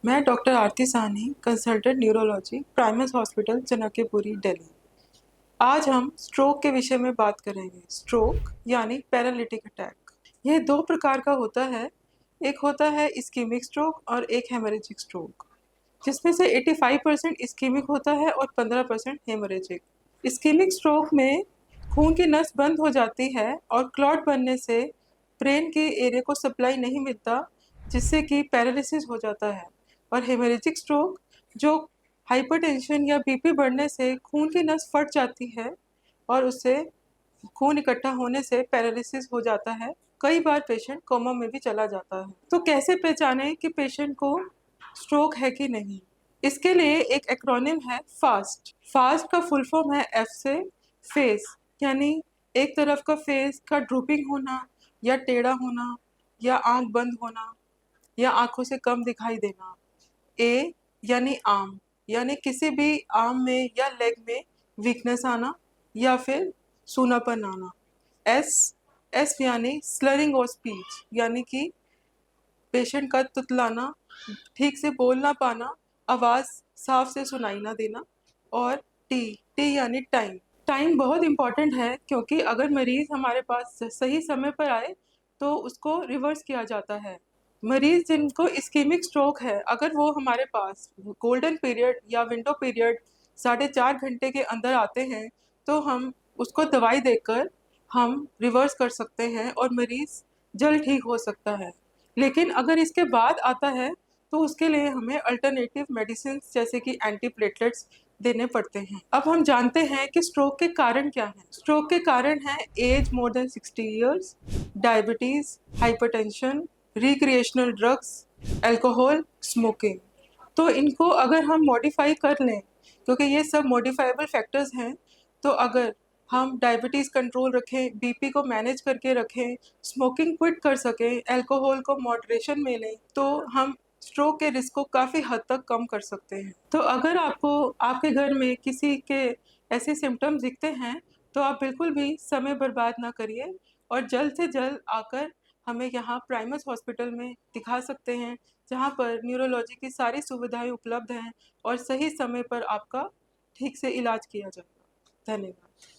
मैं doctor Aarti Sahni, consultant neurology, Primus hospital, Chanakyapuri, Delhi. आज हम स्ट्रोक के विषय में बात करेंगे। स्ट्रोक यानी पैरालिटिक अटैक। यह दो प्रकार का होता है। एक होता है इस्कीमिक स्ट्रोक और एक हेमरेजिक स्ट्रोक, जिसमें से 85% इस्कीमिक होता है और 15% हेमरेजिक। इस्कीमिक स्ट्रोक में खून की नस बंद हो जाती है और क्लॉट बनने से ब्रेन के एरिया को सप्लाई नहीं मिलता, जिससे कि पैरालिसिस हो जाता है। और हेमरेजिक स्ट्रोक जो हाइपरटेंशन या बीपी बढ़ने से खून की नस फट जाती है और उससे खून इकट्ठा होने से पैरालिसिस हो जाता है। कई बार पेशेंट कोमा में भी चला जाता है। तो कैसे पहचानें कि पेशेंट को स्ट्रोक है कि नहीं? इसके लिए एक एक्रोनिम है फास्ट। फास्ट का फुल फॉर्म है एफ से फेस, यानी एक तरफ का फेस का ड्रूपिंग होना या टेढ़ा होना या आंख बंद होना या आंखों से कम दिखाई देना। ए यानी आर्म, यानी किसी भी आर्म में या लेग में वीकनेस आना या फिर सूनापन आना। एस एस यानी स्लरिंग और स्पीच, यानी कि पेशेंट का तुतलाना, ठीक से बोल ना पाना, आवाज़ साफ से सुनाई ना देना। और टी टी यानी टाइम। टाइम बहुत इम्पॉर्टेंट है, क्योंकि अगर मरीज़ हमारे पास सही समय पर आए तो उसको रिवर्स किया जाता है। मरीज़ जिनको इस्कीमिक स्ट्रोक है, अगर वो हमारे पास गोल्डन पीरियड या विंडो पीरियड 4.5 घंटे के अंदर आते हैं, तो हम उसको दवाई देकर हम रिवर्स कर सकते हैं और मरीज़ जल्द ठीक हो सकता है। लेकिन अगर इसके बाद आता है तो उसके लिए हमें अल्टरनेटिव मेडिसिन जैसे कि एंटीप्लेटलेट्स देने पड़ते हैं। अब हम जानते हैं कि स्ट्रोक के कारण क्या हैं। स्ट्रोक के कारण हैं age more than 60 years, diabetes, hypertension, recreational drugs, alcohol, smoking. तो इनको अगर हम मॉडिफाई कर लें, क्योंकि ये सब मॉडिफाइबल फैक्टर्स हैं, तो अगर हम डायबिटीज़ कंट्रोल रखें, बीपी को मैनेज करके रखें, स्मोकिंग क्विट कर सकें, अल्कोहल को मॉडरेशन में लें, तो हम स्ट्रोक के रिस्क को काफ़ी हद तक कम कर सकते हैं। तो अगर आपको आपके घर में किसी के ऐसे सिम्टम्स दिखते हैं, तो आप बिल्कुल भी समय बर्बाद ना करिए और जल्द से जल्द आकर हमें यहाँ प्राइमस हॉस्पिटल में दिखा सकते हैं, जहाँ पर न्यूरोलॉजी की सारी सुविधाएं उपलब्ध हैं और सही समय पर आपका ठीक से इलाज किया जाएगा। धन्यवाद।